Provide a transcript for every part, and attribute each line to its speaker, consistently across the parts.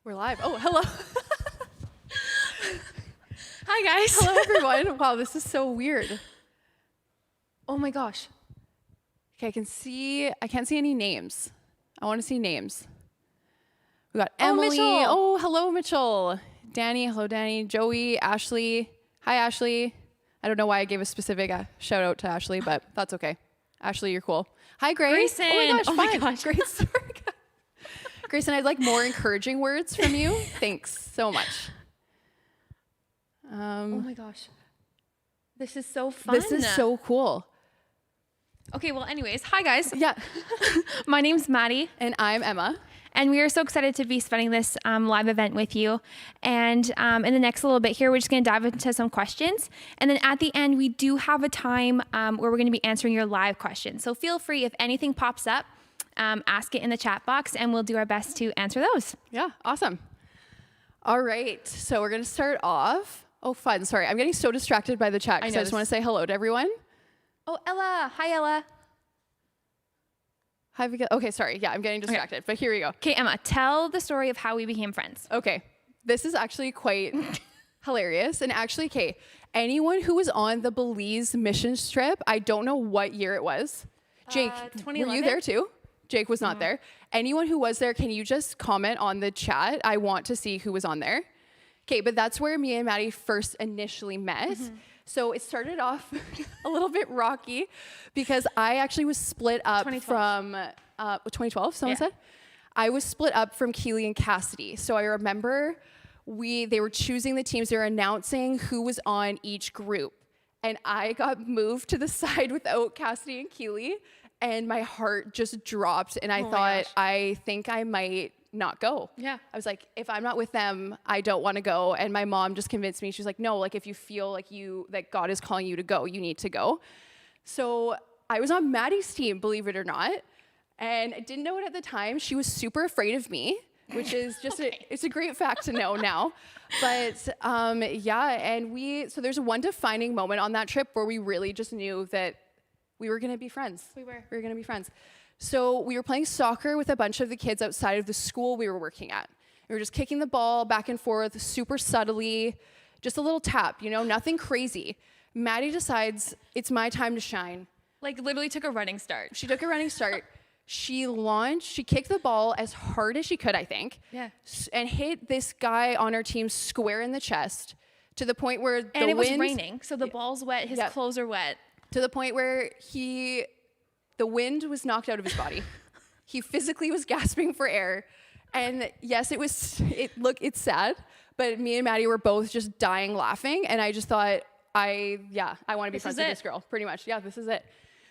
Speaker 1: We're live. Oh, hello.
Speaker 2: Hi, guys.
Speaker 1: Hello, everyone. Wow, this is so weird. Oh my gosh. Okay, I can't see any names. I want to see names. We got Emily.
Speaker 2: Mitchell.
Speaker 1: Oh, hello, Mitchell. Danny. Hello, Danny. Joey. Ashley. Hi, Ashley. I don't know why I gave a specific shout out to Ashley, but that's okay. Ashley, you're cool. Hi, Grace.
Speaker 2: Grayson.
Speaker 1: Oh my gosh. Great story. Grayson, I'd like more encouraging words from you. Thanks so much.
Speaker 2: Oh my gosh. This is so fun.
Speaker 1: This is so cool.
Speaker 2: Okay, well, anyways, hi, guys.
Speaker 1: Yeah.
Speaker 2: My name's Maddie.
Speaker 1: And I'm Emma.
Speaker 2: And we are so excited to be spending this live event with you. And in the next little bit here, we're just going to dive into some questions. And then at the end, we do have a time where we're going to be answering your live questions. So feel free, if anything pops up, ask it in the chat box, and we'll do our best to answer those.
Speaker 1: Yeah, awesome. All right, so we're going to start off. Oh, fun. Sorry, I'm getting so distracted by the chat because I just want to say hello to everyone.
Speaker 2: Oh, Ella. Hi, Ella.
Speaker 1: Hi, okay, sorry. Yeah, I'm getting distracted, but here we go.
Speaker 2: Okay, Emma, tell the story of how we became friends.
Speaker 1: Okay, this is actually quite hilarious. And actually, okay, anyone who was on the Belize missions trip, I don't know what year it was. Jake, were you there too? Jake was not there. Anyone who was there, can you just comment on the chat? I want to see who was on there. Okay, but that's where me and Maddie first initially met. So it started off a little bit rocky because I actually was split up
Speaker 2: 2012.
Speaker 1: from 2012, someone said? I was split up from Keely and Cassidy. So I remember they were choosing the teams, they were announcing who was on each group. And I got moved to the side without Cassidy and Keely, and my heart just dropped. And I thought, I think I might not go.
Speaker 2: Yeah.
Speaker 1: I was like, if I'm not with them, I don't want to go. And my mom just convinced me. She's like, no, like if you feel like that God is calling you to go, you need to go. So I was on Maddie's team, believe it or not. And I didn't know it at the time. She was super afraid of me, which is just it's a great fact to know now. But yeah, and so there's one defining moment on that trip where we really just knew that we were going to be friends. We were going to be friends. So we were playing soccer with a bunch of the kids outside of the school we were working at. We were just kicking the ball back and forth super subtly, just a little tap, nothing crazy. Maddie decides it's my time to shine.
Speaker 2: Like literally took a running start.
Speaker 1: She took a running start. She kicked the ball as hard as she could, I think. Yeah. And hit this guy on our team square in the chest to the point where
Speaker 2: it was raining, so the ball's wet, his clothes are wet.
Speaker 1: To the point where the wind was knocked out of his body. He physically was gasping for air. And yes, it's sad, but me and Maddie were both just dying laughing. And I just thought, I want to be friends with this girl, pretty much. Yeah, this is it.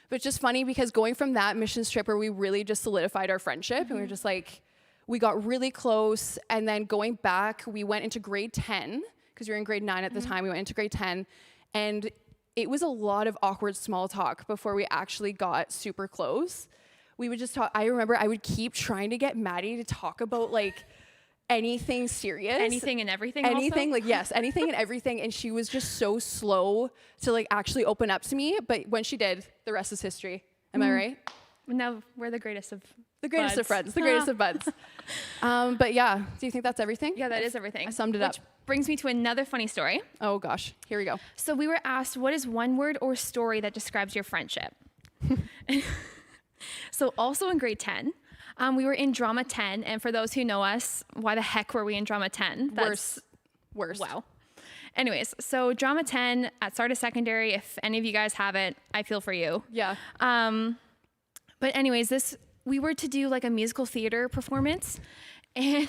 Speaker 1: But it's just funny because going from that missions trip where we really just solidified our friendship, and we were just like, we got really close. And then going back, we went into grade 10, because we were in grade 9 at the time. We went into grade 10. And it was a lot of awkward small talk before we actually got super close. We would just talk. I remember I would keep trying to get Maddie to talk about like anything serious.
Speaker 2: Anything and everything.
Speaker 1: Anything,
Speaker 2: also?
Speaker 1: yes, anything and everything. And she was just so slow to like actually open up to me. But when she did, the rest is history. Am I right?
Speaker 2: Now we're the greatest of
Speaker 1: friends, the greatest of buds. But yeah, do you think that's everything?
Speaker 2: Yeah, that is everything.
Speaker 1: I summed it up.
Speaker 2: Which brings me to another funny story.
Speaker 1: Oh gosh, here we go.
Speaker 2: So we were asked, what is one word or story that describes your friendship? So also in grade 10, we were in drama 10. And for those who know us, why the heck were we in drama 10?
Speaker 1: Worst.
Speaker 2: Wow. Anyways, so drama 10 at start of secondary, if any of you guys have it, I feel for you.
Speaker 1: Yeah.
Speaker 2: But anyways, we were to do like a musical theater performance, and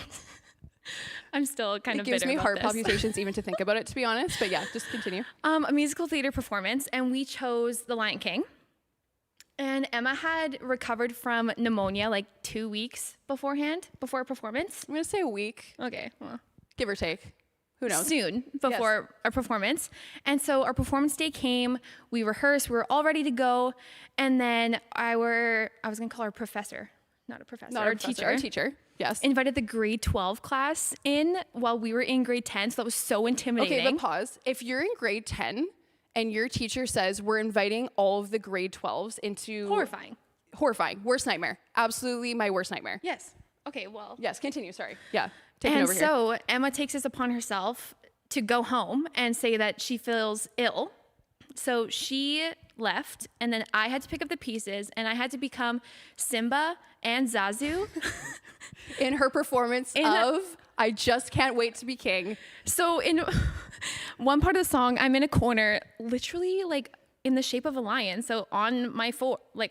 Speaker 2: I'm still kind of bitter about this.
Speaker 1: It gives me heart palpitations even to think about it, to be honest. But yeah, just continue.
Speaker 2: A musical theater performance, and we chose The Lion King. And Emma had recovered from pneumonia like 2 weeks before a performance.
Speaker 1: I'm gonna say a week.
Speaker 2: Okay, well,
Speaker 1: give or take. Who knows?
Speaker 2: Soon before our performance. And so our performance day came, we rehearsed, we were all ready to go. And then I was gonna call her professor, not a professor, our teacher.
Speaker 1: Yes.
Speaker 2: Invited the grade 12 class in while we were in grade 10. So that was so intimidating.
Speaker 1: Okay, but pause. If you're in grade 10 and your teacher says we're inviting all of the grade 12s into...
Speaker 2: Horrifying.
Speaker 1: Worst nightmare. Absolutely my worst nightmare.
Speaker 2: Yes. Okay, well.
Speaker 1: Yes, continue, sorry. Yeah. taking
Speaker 2: And
Speaker 1: over here.
Speaker 2: so Emma takes this upon herself to go home and say that she feels ill. So she left, and then I had to pick up the pieces, and I had to become Simba and Zazu.
Speaker 1: In her performance of I Just Can't Wait to Be King.
Speaker 2: So in one part of the song, I'm in a corner, literally like in the shape of a lion, so on my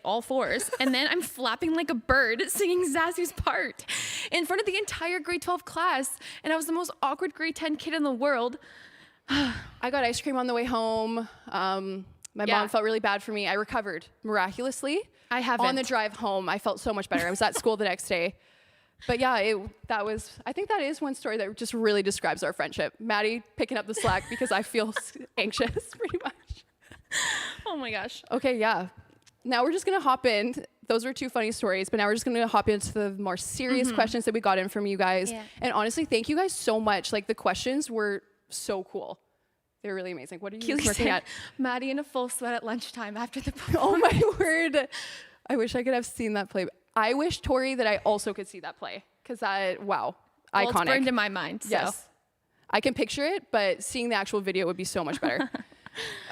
Speaker 2: all fours, and then I'm flapping like a bird singing Zazu's part in front of the entire grade 12 class, and I was the most awkward grade 10 kid in the world.
Speaker 1: I got ice cream on the way home. My mom felt really bad for me. I recovered miraculously.
Speaker 2: I haven't.
Speaker 1: On the drive home, I felt so much better. I was at school the next day. But yeah, I think that is one story that just really describes our friendship. Maddie picking up the slack because I feel anxious pretty much.
Speaker 2: Oh my gosh.
Speaker 1: Okay, yeah. Now we're just gonna hop in. Those were two funny stories, but now we're just gonna hop into the more serious questions that we got in from you guys.
Speaker 2: Yeah.
Speaker 1: And honestly, thank you guys so much. Like the questions were so cool. They're really amazing. What are you
Speaker 2: Keely
Speaker 1: working
Speaker 2: said,
Speaker 1: at?
Speaker 2: Maddie in a full sweat at lunchtime after the
Speaker 1: Oh my word. I wish I could have seen that play. I wish, Tori, that I also could see that play. Because wow,
Speaker 2: well,
Speaker 1: iconic.
Speaker 2: it's burned in my mind. So.
Speaker 1: Yes. I can picture it, but seeing the actual video would be so much better.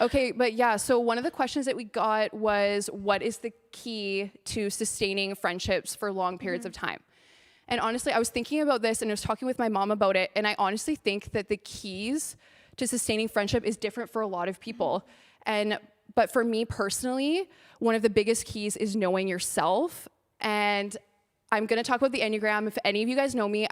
Speaker 1: Okay, but yeah, so one of the questions that we got was, what is the key to sustaining friendships for long periods of time? And honestly, I was thinking about this and I was talking with my mom about it, and I honestly think that the keys to sustaining friendship is different for a lot of people. But for me personally, one of the biggest keys is knowing yourself. And I'm gonna talk about the Enneagram. If any of you guys know me,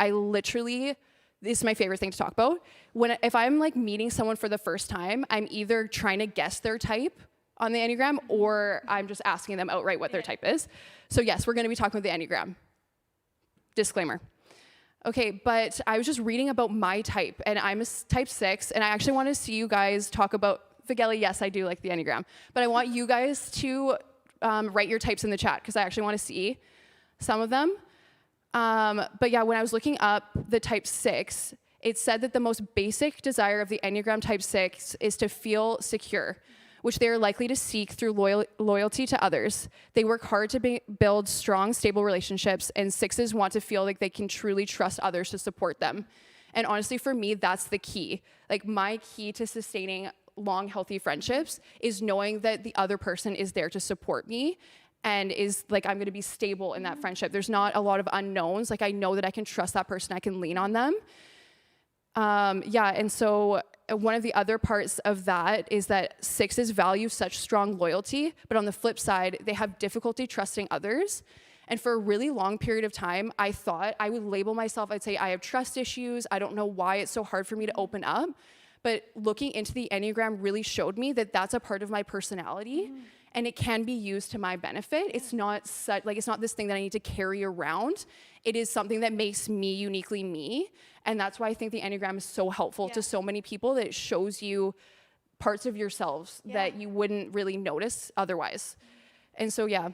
Speaker 1: this is my favorite thing to talk about. If I'm like meeting someone for the first time, I'm either trying to guess their type on the Enneagram or I'm just asking them outright what their type is. So yes, we're gonna be talking about the Enneagram. Disclaimer. Okay, but I was just reading about my type, and I'm a type 6, and I actually want to see you guys talk about, Vigeli, yes, I do like the Enneagram, but I want you guys to write your types in the chat, because I actually want to see some of them. But yeah, when I was looking up the type 6, it said that the most basic desire of the Enneagram type 6 is to feel secure, which they are likely to seek through loyalty to others. They work hard to build strong, stable relationships, and 6s want to feel like they can truly trust others to support them. And honestly, for me, that's the key. Like my key to sustaining long, healthy friendships is knowing that the other person is there to support me and is like, I'm gonna be stable in that friendship. There's not a lot of unknowns. Like I know that I can trust that person, I can lean on them. And so one of the other parts of that is that 6s value such strong loyalty, but on the flip side, they have difficulty trusting others. And for a really long period of time, I thought I would label myself, I'd say I have trust issues. I don't know why it's so hard for me to open up. But looking into the Enneagram really showed me that that's a part of my personality. And it can be used to my benefit. It's not it's not this thing that I need to carry around. It is something that makes me uniquely me. And that's why I think the Enneagram is so helpful to so many people, that it shows you parts of yourselves that you wouldn't really notice otherwise. And so, yeah,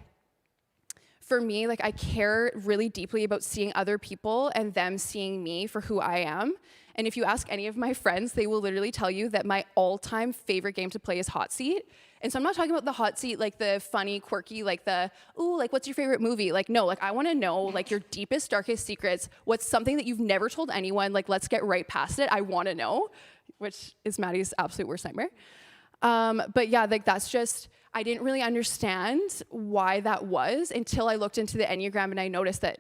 Speaker 1: for me, like I care really deeply about seeing other people and them seeing me for who I am. And if you ask any of my friends, they will literally tell you that my all-time favorite game to play is Hot Seat. And so I'm not talking about the hot seat, like the funny, quirky, like the, ooh, like what's your favorite movie? Like, no, like I wanna know like your deepest, darkest secrets. What's something that you've never told anyone? Like, let's get right past it. I wanna know, which is Maddie's absolute worst nightmare. But yeah, like that's just, I didn't really understand why that was until I looked into the Enneagram and I noticed that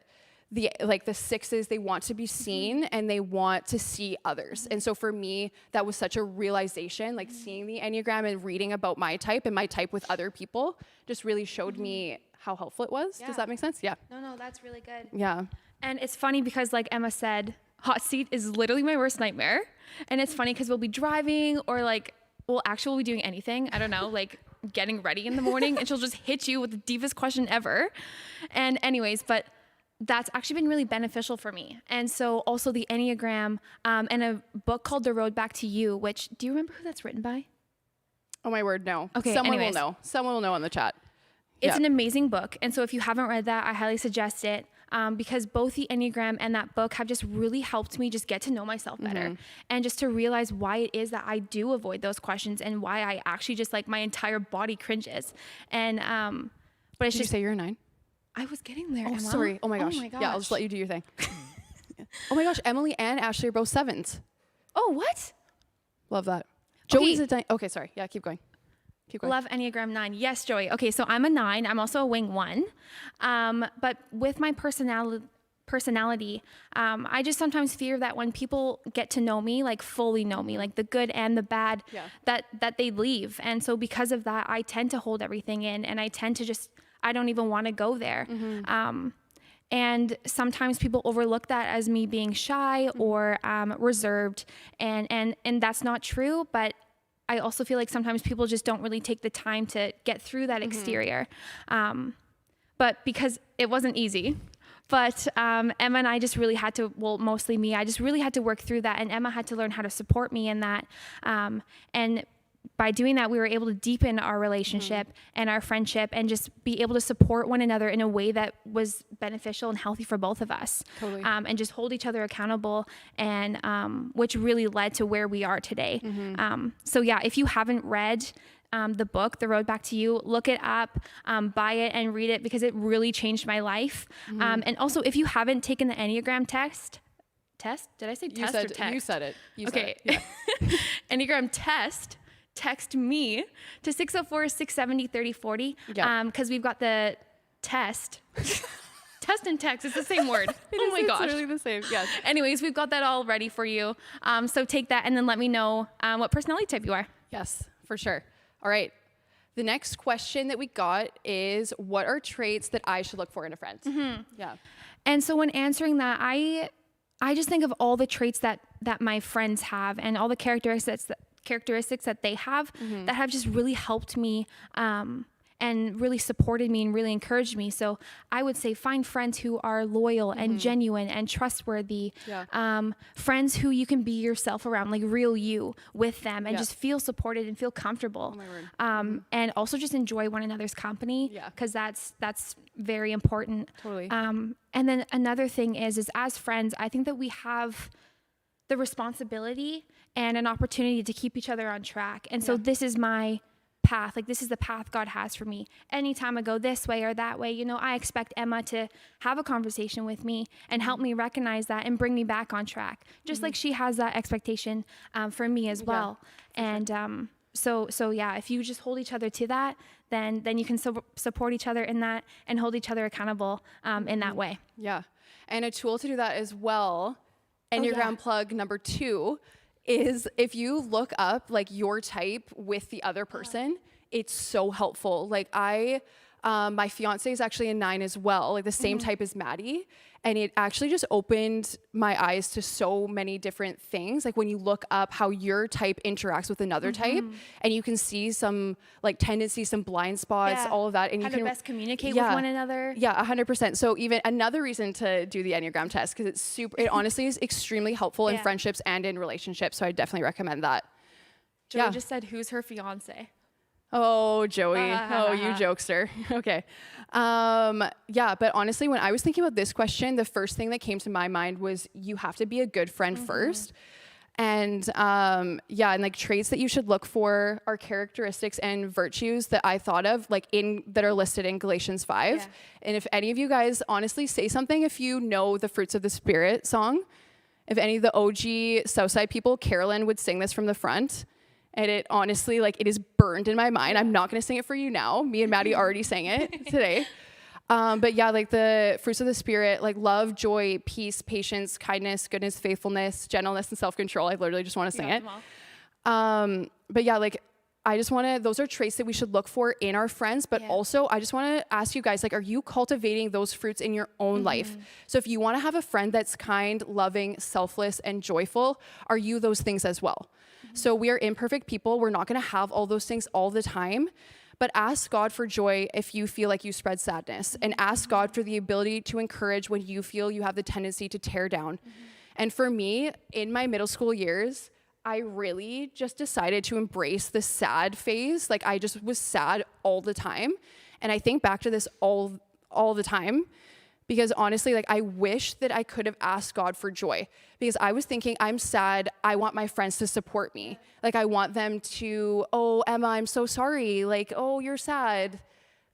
Speaker 1: the 6s, they want to be seen and they want to see others. And so for me, that was such a realization, like seeing the Enneagram and reading about my type and my type with other people just really showed me how helpful it was. Does that make sense? Yeah.
Speaker 2: No, that's really good.
Speaker 1: Yeah.
Speaker 2: And it's funny because like Emma said, hot seat is literally my worst nightmare. And it's funny because we'll be driving or like, we'll actually be doing anything. I don't know, like getting ready in the morning and she'll just hit you with the deepest question ever. And anyways, but that's actually been really beneficial for me. And so also the Enneagram and a book called The Road Back to You, which, do you remember who that's written by?
Speaker 1: Oh my word, no.
Speaker 2: Okay,
Speaker 1: Someone
Speaker 2: anyways.
Speaker 1: will know. Someone will know in the chat.
Speaker 2: It's an amazing book. And so if you haven't read that, I highly suggest it because both the Enneagram and that book have just really helped me just get to know myself better and just to realize why it is that I do avoid those questions and why I actually just like my entire body cringes. And, but it's
Speaker 1: Did
Speaker 2: just,
Speaker 1: you say you're a 9?
Speaker 2: I was getting there.
Speaker 1: Oh,
Speaker 2: Emma.
Speaker 1: sorry. Oh my gosh.
Speaker 2: Oh my gosh.
Speaker 1: Yeah, I'll just let you do your thing. Oh my gosh, Emily and Ashley are both 7s.
Speaker 2: Oh, what?
Speaker 1: Love that.
Speaker 2: Okay.
Speaker 1: Joey's okay, sorry. Yeah, keep going. Keep going.
Speaker 2: Love Enneagram 9. Yes, Joey. Okay, so I'm a 9. I'm also a wing 1. But with my personality, I just sometimes fear that when people get to know me, like fully know me, like the good and the bad, that they leave. And so because of that, I tend to hold everything in, and I tend to I don't even want to go there. And sometimes people overlook that as me being shy or reserved, and that's not true. But I also feel like sometimes people just don't really take the time to get through that exterior. But because it wasn't easy. But Emma and I just really had to, well, mostly me, I just really had to work through that. And Emma had to learn how to support me in that. And by doing that, we were able to deepen our relationship and our friendship and just be able to support one another in a way that was beneficial and healthy for both of us.
Speaker 1: Totally.
Speaker 2: And just hold each other accountable, and which really led to where we are today. So yeah, if you haven't read the book, The Road Back to You, look it up, buy it and read it, because it really changed my life. And also, if you haven't taken the Enneagram test? Did I say test or text?
Speaker 1: You said it.
Speaker 2: Okay.
Speaker 1: Said it. Yeah.
Speaker 2: Enneagram test. Text me to 604-670-3040.
Speaker 1: Yeah.
Speaker 2: Because we've got the test. Test and text, it's the same word. Oh my gosh.
Speaker 1: It's literally the same. Yes.
Speaker 2: Anyways, we've got that all ready for you. So take that and then let me know what personality type you are.
Speaker 1: Yes, for sure. All right. The next question that we got is, what are traits that I should look for in a friend? Yeah.
Speaker 2: And so when answering that, I just think of all the traits that my friends have, and all the characteristics that they have that have just really helped me and really supported me and really encouraged me. So I would say find friends who are loyal and genuine and trustworthy.
Speaker 1: Yeah.
Speaker 2: Friends who you can be yourself around, like real you with them, and just feel supported and feel comfortable.
Speaker 1: Oh my word.
Speaker 2: And also just enjoy one another's company, because that's very important.
Speaker 1: Totally.
Speaker 2: And then another thing is as friends, I think that we have the responsibility and an opportunity to keep each other on track. And so this is my path. Like, this is the path God has for me. Anytime I go this way or that way, I expect Emma to have a conversation with me and help me recognize that and bring me back on track. Just like she has that expectation for me as well. And so yeah, if you just hold each other to that, then you can support each other in that and hold each other accountable in that way.
Speaker 1: Yeah. And a tool to do that as well, Enneagram plug number 2, is if you look up like your type with the other person, it's so helpful. Like my fiance is actually a 9 as well, like the same type as Maddie. And it actually just opened my eyes to so many different things. Like when you look up how your type interacts with another type, and you can see some like tendencies, some blind spots, all of that. And
Speaker 2: how
Speaker 1: you can
Speaker 2: to best communicate with one another.
Speaker 1: Yeah, 100%. So even another reason to do the Enneagram test, because it honestly is extremely helpful in friendships and in relationships. So I definitely recommend that.
Speaker 2: Joey just said, who's her fiance?
Speaker 1: Oh, Joey. Oh, you jokester. Okay. Yeah, but honestly, when I was thinking about this question, the first thing that came to my mind was you have to be a good friend first. And and like traits that you should look for are characteristics and virtues that I thought of like that are listed in Galatians 5. Yeah. And if any of you guys honestly say something, if you know the Fruits of the Spirit song, if any of the OG Southside people, Carolyn would sing this from the front. And it honestly, like, it is burned in my mind. I'm not going to sing it for you now. Me and Maddie already sang it today. But yeah, like the fruits of the Spirit, like love, joy, peace, patience, kindness, goodness, faithfulness, gentleness, and self-control. I literally just want to sing it. But yeah, like those are traits that we should look for in our friends. But also, I just want to ask you guys, like, are you cultivating those fruits in your own life? So if you want to have a friend that's kind, loving, selfless, and joyful, are you those things as well? So we are imperfect people. We're not going to have all those things all the time. But ask God for joy if you feel like you spread sadness. And ask God for the ability to encourage when you feel you have the tendency to tear down. And for me, in my middle school years, I really just decided to embrace the sad phase. Like I just was sad all the time. And I think back to this all the time. Because honestly, like I wish that I could have asked God for joy, because I was thinking, I'm sad. I want my friends to support me. Like I want them to, oh, Emma, I'm so sorry. Like, oh, you're sad.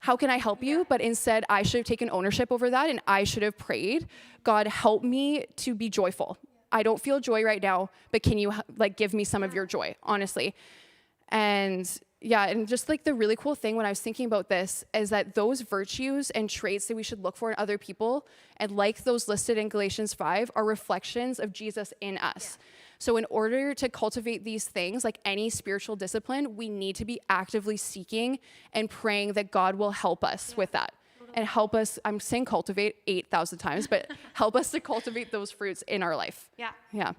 Speaker 1: how can I help you? But instead, I should have taken ownership over that, and I should have prayed, God, help me to be joyful. I don't feel joy right now, but can you like give me some of your joy, honestly? And yeah, and just like the really cool thing when I was thinking about this is that those virtues and traits that we should look for in other people, and like those listed in Galatians 5, are reflections of Jesus in us. So in order to cultivate these things, like any spiritual discipline, we need to be actively seeking and praying that God will help us with that. And help us, I'm saying cultivate 8,000 times, but help us to cultivate those fruits in our life.
Speaker 2: Yeah.
Speaker 1: Yeah.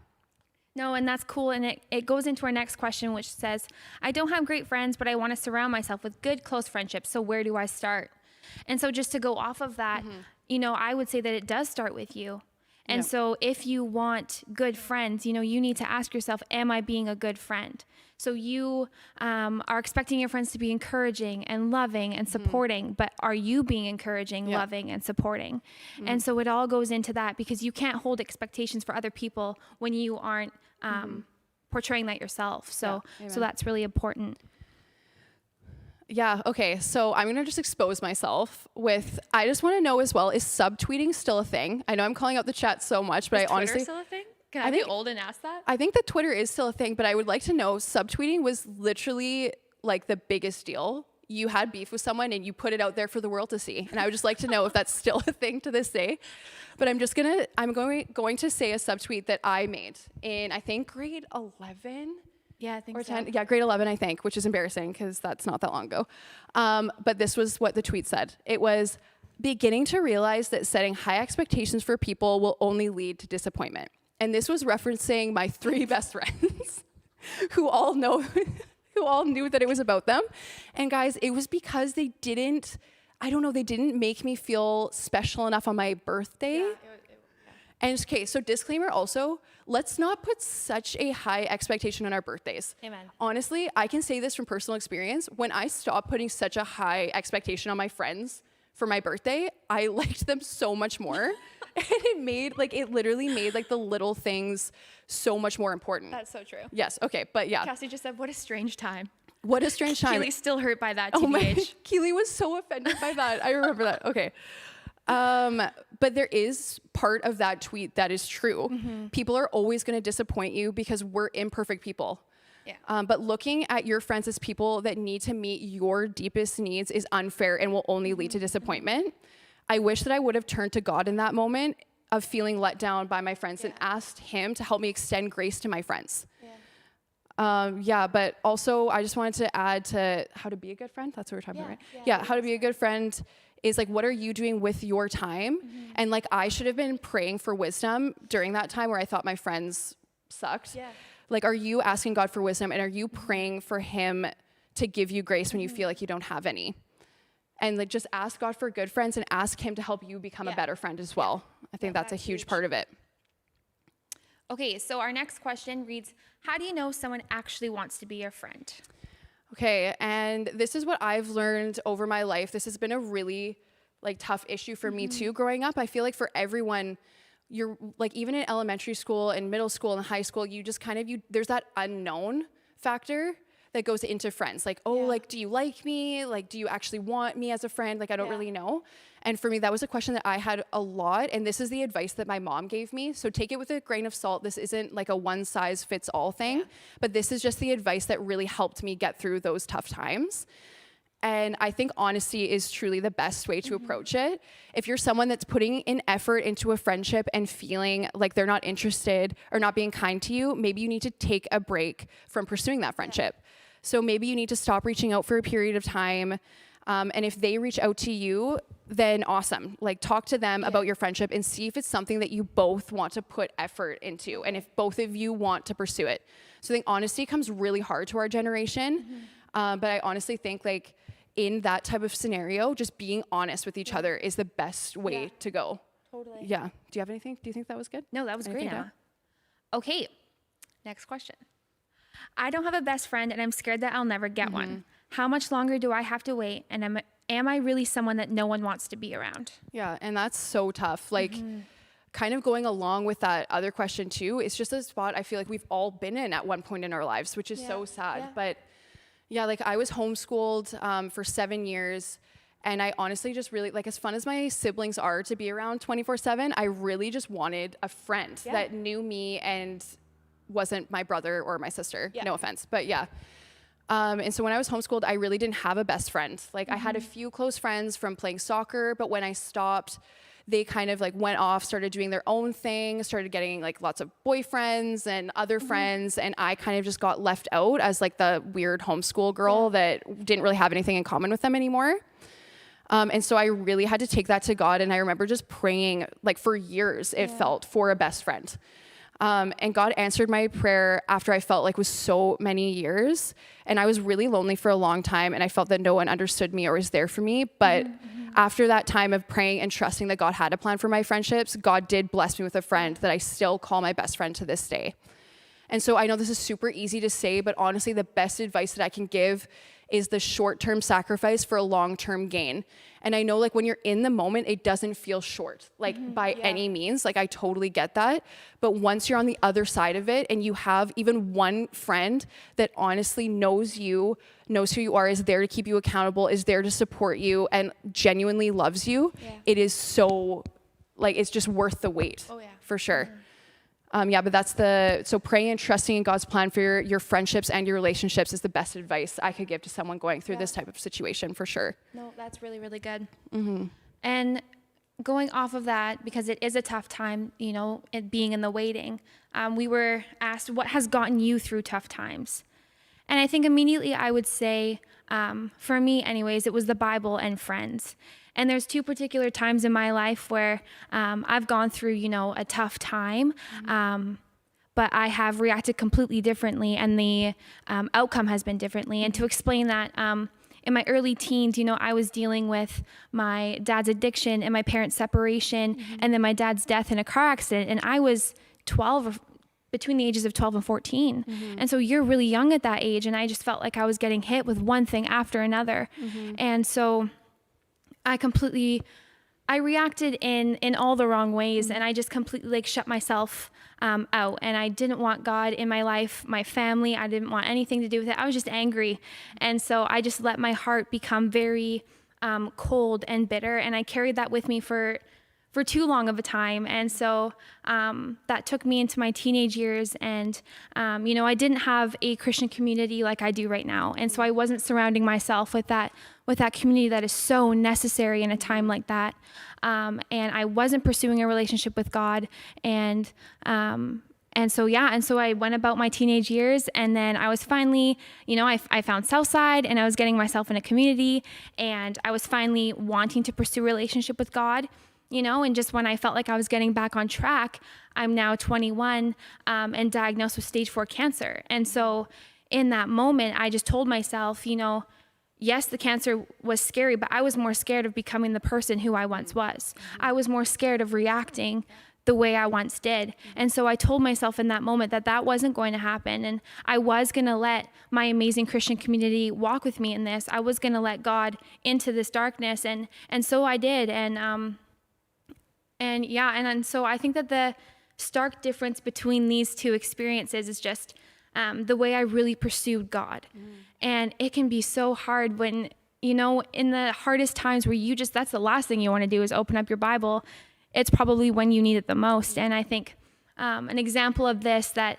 Speaker 2: No, and that's cool. And it goes into our next question, which says, I don't have great friends, but I want to surround myself with good, close friendships. So where do I start? And so just to go off of that, you know, I would say that it does start with you. And so if you want good friends, you know, you need to ask yourself, am I being a good friend? So you are expecting your friends to be encouraging and loving and supporting, but are you being encouraging, loving, and supporting? And so it all goes into that, because you can't hold expectations for other people when you aren't portraying that yourself. So that's really important.
Speaker 1: Yeah, okay, so I'm gonna just expose myself with, I just wanna know as well, is subtweeting still a thing? I know I'm calling out the chat so much, but
Speaker 2: Is
Speaker 1: I honestly—
Speaker 2: Twitter still a thing? Can I be old and ask that?
Speaker 1: I think that Twitter is still a thing, but I would like to know, subtweeting was literally like the biggest deal. You had beef with someone and you put it out there for the world to see. And I would just like to know if that's still a thing to this day. But I'm going to say a subtweet that I made in, I think, grade 11.
Speaker 2: Yeah, I think
Speaker 1: Or
Speaker 2: so.
Speaker 1: 10, yeah, grade 11, I think, which is embarrassing because that's not that long ago. But this was what the tweet said. It was, beginning to realize that setting high expectations for people will only lead to disappointment. And this was referencing my 3 best friends who all knew that it was about them. And guys, it was because they didn't make me feel special enough on my birthday. And okay, so disclaimer also, let's not put such a high expectation on our birthdays.
Speaker 2: Amen.
Speaker 1: Honestly, I can say this from personal experience. When I stopped putting such a high expectation on my friends for my birthday, I liked them so much more. And it literally made like the little things so much more important.
Speaker 2: That's so true.
Speaker 1: Yes, okay, but yeah.
Speaker 2: Cassie just said, what a strange time.
Speaker 1: What a strange time.
Speaker 2: Keely's still hurt by that,
Speaker 1: Oh my,
Speaker 2: TBH.
Speaker 1: Keely was so offended by that. I remember that. Okay. But there is part of that tweet that is true. People are always going to disappoint you because we're imperfect people.
Speaker 2: Yeah.
Speaker 1: But looking at your friends as people that need to meet your deepest needs is unfair and will only lead to disappointment. I wish that I would have turned to God in that moment of feeling let down by my friends and asked him to help me extend grace to my friends. But also I just wanted to add to how to be a good friend. That's what we're talking about, right? Yeah, how to be a good friend is like, what are you doing with your time? And like, I should have been praying for wisdom during that time where I thought my friends sucked. Like, are you asking God for wisdom, and are you praying for him to give you grace when you feel like you don't have any? And like, just ask God for good friends and ask him to help you become a better friend as well. I think that's a huge part of it.
Speaker 2: Okay, so our next question reads, how do you know someone actually wants to be your friend?
Speaker 1: Okay, and this is what I've learned over my life. This has been a really like tough issue for me too growing up. I feel like for everyone, you're like, even in elementary school and middle school and high school, you just kind of, there's that unknown factor that goes into friends. Like, oh, like, do you like me? Like, do you actually want me as a friend? Like, I don't really know. And for me, that was a question that I had a lot. And this is the advice that my mom gave me. So take it with a grain of salt. This isn't like a one size fits all thing, but this is just the advice that really helped me get through those tough times. And I think honesty is truly the best way to approach it. If you're someone that's putting in effort into a friendship and feeling like they're not interested or not being kind to you, maybe you need to take a break from pursuing that friendship. So maybe you need to stop reaching out for a period of time. And if they reach out to you, then awesome. Like, talk to them about your friendship and see if it's something that you both want to put effort into and if both of you want to pursue it. So I think honesty comes really hard to our generation. But I honestly think like in that type of scenario, just being honest with each other is the best way to go.
Speaker 2: Totally.
Speaker 1: Yeah. Do you have anything? Do you think that was good?
Speaker 2: No, that was
Speaker 1: Anything
Speaker 2: great, Emma. Okay, next question. I don't have a best friend and I'm scared that I'll never get one. How much longer do I have to wait? And am I really someone that no one wants to be around?
Speaker 1: Yeah, and that's so tough. Like, kind of going along with that other question too, it's just a spot I feel like we've all been in at one point in our lives, which is so sad. But yeah, like I was homeschooled for 7 years, And I honestly just really, like, as fun as my siblings are to be around 24/7, I really just wanted a friend that knew me and wasn't my brother or my sister. No offense, but yeah. And so when I was homeschooled, I really didn't have a best friend. Like, I had a few close friends from playing soccer, but when I stopped, they kind of like went off, started doing their own thing, started getting like lots of boyfriends and other friends. And I kind of just got left out as like the weird homeschool girl that didn't really have anything in common with them anymore. And so I really had to take that to God. And I remember just praying, like, for years, it felt, for a best friend. And God answered my prayer after I felt like was so many years. And I was really lonely for a long time. And I felt that no one understood me or was there for me. But after that time of praying and trusting that God had a plan for my friendships, God did bless me with a friend that I still call my best friend to this day. And so I know this is super easy to say, but honestly, the best advice that I can give is the short-term sacrifice for a long-term gain. And I know, like, when you're in the moment, it doesn't feel short, like, by any means. Like, I totally get that. But once you're on the other side of it and you have even one friend that honestly knows you, knows who you are, is there to keep you accountable, is there to support you, and genuinely loves you, it is so, like, it's just worth the wait, for sure. But so praying and trusting in God's plan for your friendships and your relationships is the best advice I could give to someone going through this type of situation, for sure.
Speaker 2: No, that's really, really good. And going off of that, because it is a tough time, you know, it being in the waiting, we were asked, what has gotten you through tough times? And I think immediately I would say, for me anyways, it was the Bible and friends. And there's two particular times in my life where I've gone through, you know, a tough time, but I have reacted completely differently, and the outcome has been differently. And to explain that, in my early teens, you know, I was dealing with my dad's addiction and my parents' separation, and then my dad's death in a car accident. And I was 12 or between the ages of 12 and 14. And so you're really young at that age. And I just felt like I was getting hit with one thing after another. And so I reacted in all the wrong ways, and I just completely like shut myself out, and I didn't want God in my life, my family. I didn't want anything to do with it. I was just angry. And so I just let my heart become very cold and bitter, and I carried that with me for too long of a time. And so that took me into my teenage years. And, you know, I didn't have a Christian community like I do right now. And so I wasn't surrounding myself with that community that is so necessary in a time like that. And I wasn't pursuing a relationship with God. And so I went about my teenage years, and then I was finally, you know, I found Southside, and I was getting myself in a community, and I was finally wanting to pursue a relationship with God. You know, and just when I felt like I was getting back on track, I'm now 21 and diagnosed with stage 4 cancer. And so in that moment, I just told myself, you know, yes, the cancer was scary, but I was more scared of becoming the person who I once was. I was more scared of reacting the way I once did. And so I told myself in that moment that wasn't going to happen. And I was going to let my amazing Christian community walk with me in this. I was going to let God into this darkness. And so I did. And so I think that the stark difference between these two experiences is just the way I really pursued God. And it can be so hard when, you know, in the hardest times where that's the last thing you want to do is open up your Bible. It's probably when you need it the most. And I think an example of this that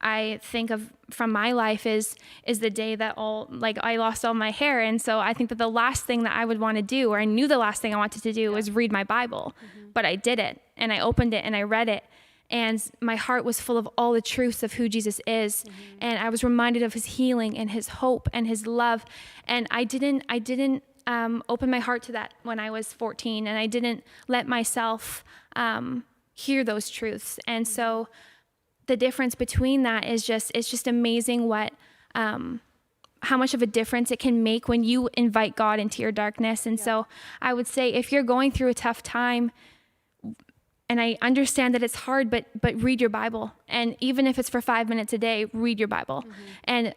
Speaker 2: I think of from my life is the day that I lost all my hair. And so I think that the last thing that I would want to do, or I knew the last thing I wanted to do, was read my Bible. But I did it, and I opened it and I read it, and my heart was full of all the truths of who Jesus is. And I was reminded of his healing and his hope and his love. And I didn't open my heart to that when I was 14, and I didn't let myself hear those truths. And so the difference between that is it's just amazing what how much of a difference it can make when you invite God into your darkness. And so I would say, if you're going through a tough time, and I understand that it's hard, but read your Bible. And even if it's for 5 minutes a day, read your Bible. And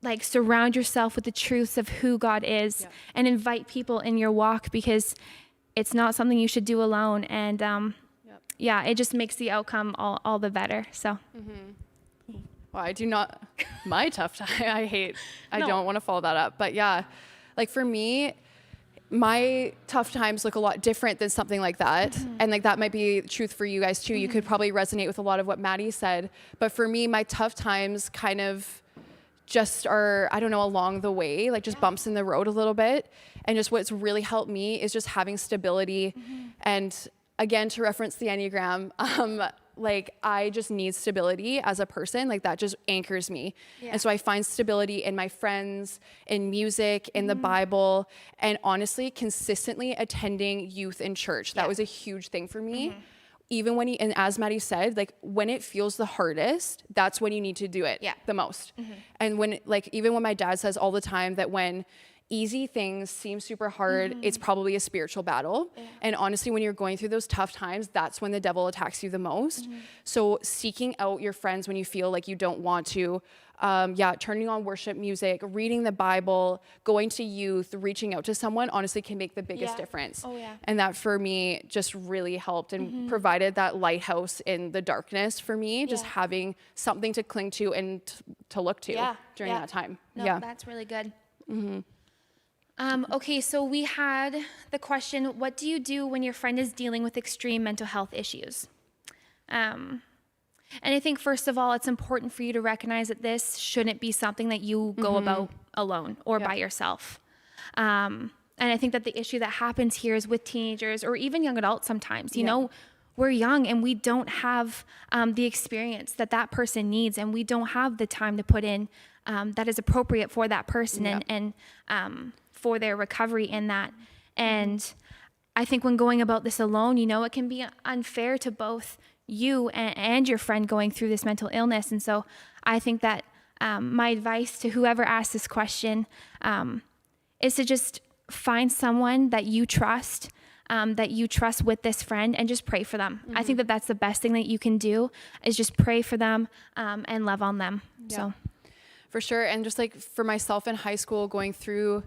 Speaker 2: like surround yourself with the truths of who God is, and invite people in your walk, because it's not something you should do alone. And it just makes the outcome all the better. So.
Speaker 1: Well, I do not, my tough time, I don't want to follow that up. But yeah, like for me, my tough times look a lot different than something like that. And like that might be truth for you guys too. You could probably resonate with a lot of what Maddie said. But for me, my tough times kind of just are, I don't know, along the way, like just bumps in the road a little bit. And just what's really helped me is just having stability. And again, to reference the Enneagram, like I just need stability as a person, like that just anchors me. And so I find stability in my friends, in music, in the Bible, and honestly, consistently attending youth in church. That was a huge thing for me. Even when and as Maddie said, like when it feels the hardest, that's when you need to do it the most. And when, like, even when my dad says all the time that when easy things seem super hard, it's probably a spiritual battle. And honestly, when you're going through those tough times, that's when the devil attacks you the most. So seeking out your friends when you feel like you don't want to, turning on worship music, reading the Bible, going to youth, reaching out to someone, honestly can make the biggest difference. And that for me just really helped and provided that lighthouse in the darkness for me, just having something to cling to and to look to during that time.
Speaker 2: No, that's really good. Okay, so we had the question, what do you do when your friend is dealing with extreme mental health issues? And I think, first of all, it's important for you to recognize that this shouldn't be something that you go about alone or by yourself. And I think that the issue that happens here is with teenagers or even young adults sometimes, you know, we're young and we don't have the experience that that person needs, and we don't have the time to put in that is appropriate for that person and for their recovery in that. And I think when going about this alone, you know, it can be unfair to both you and your friend going through this mental illness. And so I think that my advice to whoever asked this question is to just find someone that you trust with this friend and just pray for them. I think that that's the best thing that you can do is just pray for them and love on them. So
Speaker 1: for sure. And just like for myself in high school going through,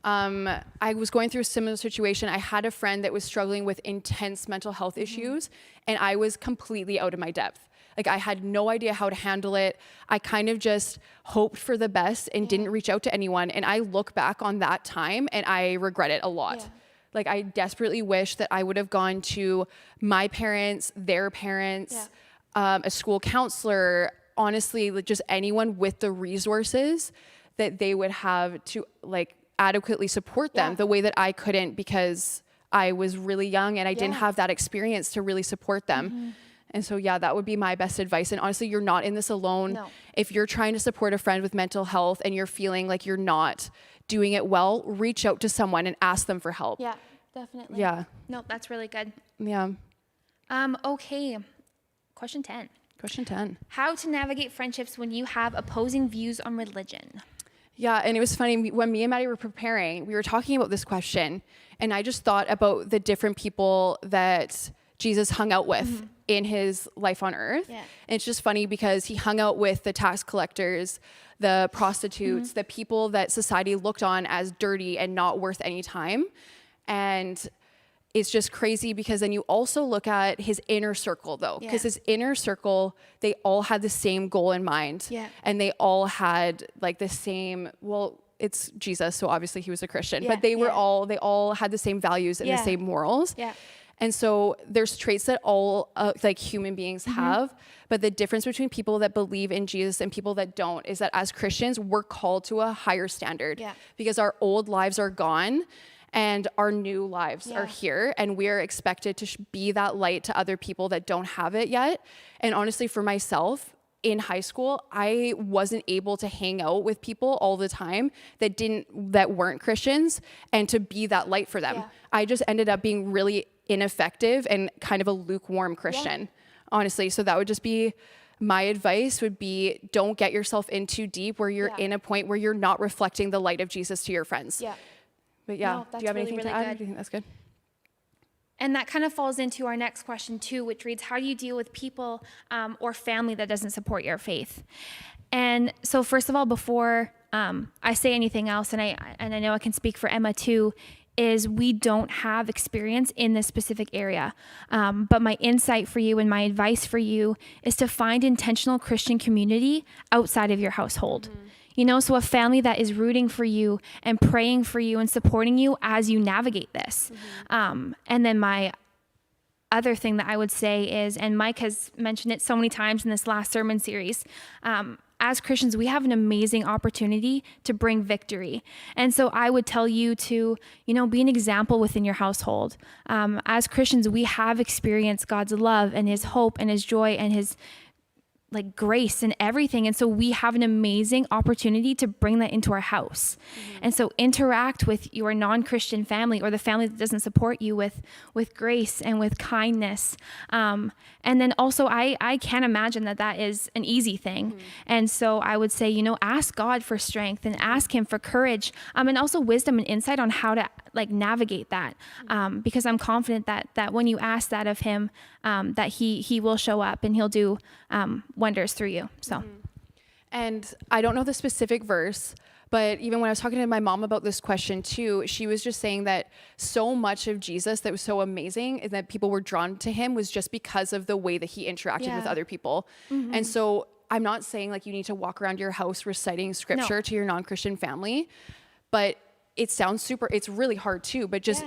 Speaker 1: I was going through a similar situation. I had a friend that was struggling with intense mental health issues, and I was completely out of my depth. Like I had no idea how to handle it. I kind of just hoped for the best and didn't reach out to anyone. And I look back on that time and I regret it a lot. Like I desperately wish that I would have gone to my parents, their parents, a school counselor, honestly, like just anyone with the resources that they would have to like adequately support them the way that I couldn't, because I was really young and I didn't have that experience to really support them. And so, that would be my best advice. And honestly, you're not in this alone. If you're trying to support a friend with mental health and you're feeling like you're not doing it well, reach out to someone and ask them for help.
Speaker 2: Yeah, definitely.
Speaker 1: Yeah.
Speaker 2: No, that's really good.
Speaker 1: Yeah.
Speaker 2: Okay. Question 10.
Speaker 1: Question 10.
Speaker 2: How to navigate friendships when you have opposing views on religion.
Speaker 1: Yeah, and it was funny, when me and Maddie were preparing, we were talking about this question, and I just thought about the different people that Jesus hung out with in his life on earth. And it's just funny because he hung out with the tax collectors, the prostitutes, the people that society looked on as dirty and not worth any time. And it's just crazy because then you also look at his inner circle though, because his inner circle, they all had the same goal in mind. And they all had like the same, well, it's Jesus, so obviously he was a Christian, but they all had the same values and the same morals. And so there's traits that all like human beings have, but the difference between people that believe in Jesus and people that don't is that as Christians, we're called to a higher standard because our old lives are gone and our new lives are here, and we are expected to be that light to other people that don't have it yet. And honestly, for myself, in high school, I wasn't able to hang out with people all the time that weren't Christians and to be that light for them. I just ended up being really ineffective and kind of a lukewarm Christian, honestly. So that would just be my advice would be, don't get yourself in too deep where you're in a point where you're not reflecting the light of Jesus to your friends. But no, do you have anything to add? Do you think that's good?
Speaker 2: And that kind of falls into our next question too, which reads, how do you deal with people or family that doesn't support your faith? And so first of all, before I say anything else, and I know I can speak for Emma too, is we don't have experience in this specific area. But my insight for you and my advice for you is to find intentional Christian community outside of your household. So a family that is rooting for you and praying for you and supporting you as you navigate this. And then my other thing that I would say is, and Mike has mentioned it so many times in this last sermon series, as Christians, we have an amazing opportunity to bring victory. And so I would tell you to, be an example within your household. As Christians, we have experienced God's love and his hope and his joy and his grace and everything. And so we have an amazing opportunity to bring that into our house. And so interact with your non-Christian family or the family that doesn't support you with grace and with kindness. And then also I can't imagine that is an easy thing. And so I would say, ask God for strength and ask him for courage, and also wisdom and insight on how to navigate that. Because I'm confident that when you ask that of him, that he will show up and he'll do wonders through you. So,
Speaker 1: and I don't know the specific verse, but even when I was talking to my mom about this question too, she was just saying that so much of Jesus that was so amazing and that people were drawn to him was just because of the way that he interacted with other people. And so I'm not saying you need to walk around your house reciting scripture to your non-Christian family, but it sounds it's really hard too, but just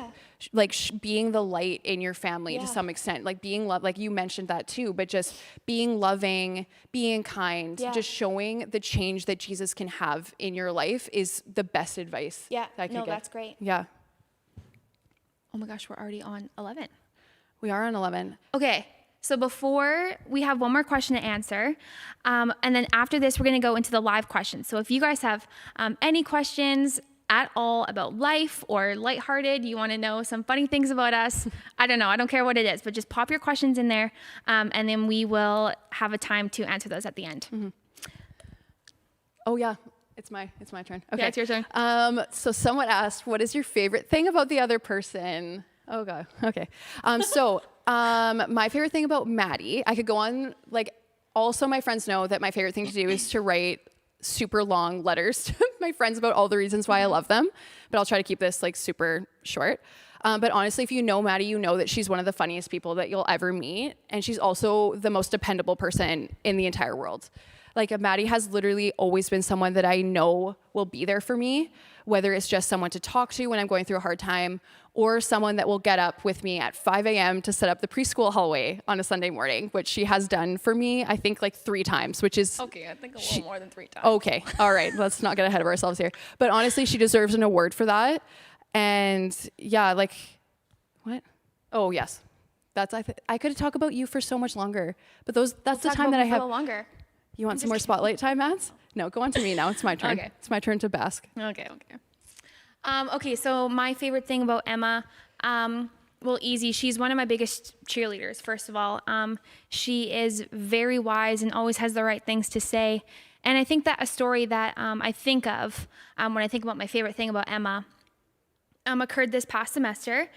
Speaker 1: being the light in your family to some extent, being love, you mentioned that too, but just being loving, being kind, just showing the change that Jesus can have in your life is the best advice.
Speaker 2: Yeah,
Speaker 1: that I could get.
Speaker 2: That's great.
Speaker 1: Yeah.
Speaker 2: Oh my gosh, we're already on 11.
Speaker 1: We are on 11.
Speaker 2: Okay. So before we have one more question to answer, and then after this, we're going to go into the live questions. So if you guys have any questions at all about life or lighthearted, you want to know some funny things about us, I don't know, I don't care what it is, but just pop your questions in there, and then we will have a time to answer those at the end.
Speaker 1: Oh yeah, it's my turn. Okay,
Speaker 2: yeah, it's your turn.
Speaker 1: So someone asked, what is your favorite thing about the other person? Oh god, okay. My favorite thing about Maddie, I could go on, also my friends know that my favorite thing to do is to write super long letters to my friends about all the reasons why I love them, but I'll try to keep this super short. But honestly, if you know Maddie, you know that she's one of the funniest people that you'll ever meet, and she's also the most dependable person in the entire world. Maddie has literally always been someone that I know will be there for me, whether it's just someone to talk to when I'm going through a hard time, or someone that will get up with me at 5 a.m. to set up the preschool hallway on a Sunday morning, which she has done for me, I think 3 times, which is...
Speaker 2: Okay, I think a little more than 3 times.
Speaker 1: Okay, all right, let's not get ahead of ourselves here. But honestly, she deserves an award for that. And yeah, what? Oh, yes. I could talk about you for so much longer, but that's the time that I have...
Speaker 2: A little longer.
Speaker 1: You want some more spotlight time, Mads? No, go on to me now. It's my turn.
Speaker 2: Okay.
Speaker 1: It's my turn to bask.
Speaker 2: Okay. Okay, so my favorite thing about Emma, easy. She's one of my biggest cheerleaders, first of all. She is very wise and always has the right things to say. And I think that a story that I think of when I think about my favorite thing about Emma occurred this past semester.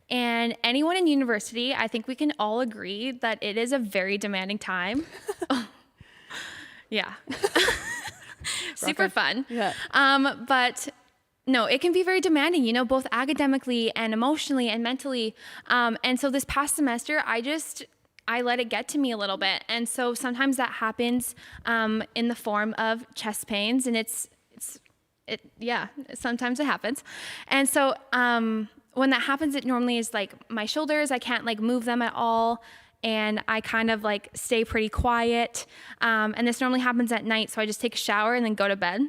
Speaker 2: And anyone in university, I think we can all agree that it is a very demanding time. Yeah. Super fun. Yeah. But no, it can be very demanding, both academically and emotionally and mentally. And so this past semester, I let it get to me a little bit. And so sometimes that happens in the form of chest pains, and sometimes it happens. And so when that happens, it normally is my shoulders, I can't move them at all. And I kind of stay pretty quiet. And this normally happens at night. So I just take a shower and then go to bed.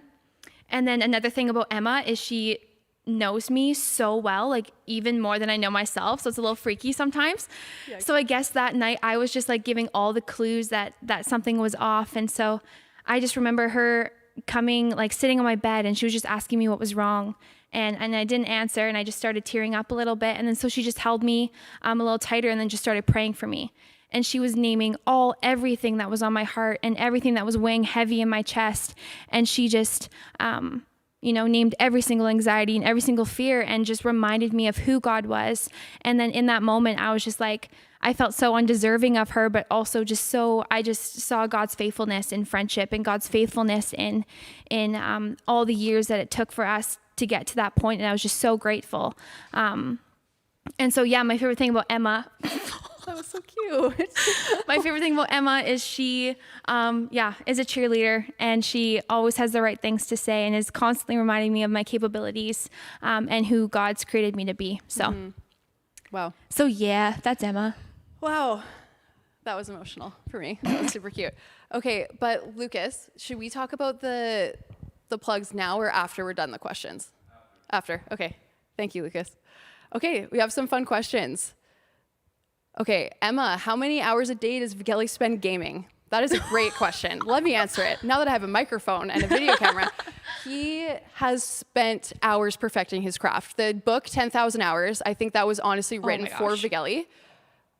Speaker 2: And then another thing about Emma is she knows me so well, even more than I know myself. So it's a little freaky sometimes. Yeah. So I guess that night I was just giving all the clues that something was off. And so I just remember her coming, sitting on my bed, and she was just asking me what was wrong. And I didn't answer, and I just started tearing up a little bit. And then so she just held me a little tighter and then just started praying for me. And she was naming everything that was on my heart and everything that was weighing heavy in my chest. And she just, named every single anxiety and every single fear and just reminded me of who God was. And then in that moment, I was just I felt so undeserving of her, but also I just saw God's faithfulness in friendship and God's faithfulness in all the years that it took for us to get to that point. And I was just so grateful. And so, yeah, my favorite thing about Emma,
Speaker 1: That was so cute.
Speaker 2: My favorite thing about Emma is she, is a cheerleader, and she always has the right things to say and is constantly reminding me of my capabilities and who God's created me to be. So,
Speaker 1: Wow.
Speaker 2: So yeah, that's Emma.
Speaker 1: Wow. That was emotional for me. That was super cute. Okay, but Lucas, should we talk about the plugs now or after we're done the questions? After. Okay. Thank you, Lucas. Okay, we have some fun questions. Okay, Emma, how many hours a day does Vigeli spend gaming? That is a great question. Let me answer it. Now that I have a microphone and a video camera, he has spent hours perfecting his craft. The book, 10,000 Hours, I think that was honestly written for Vigeli.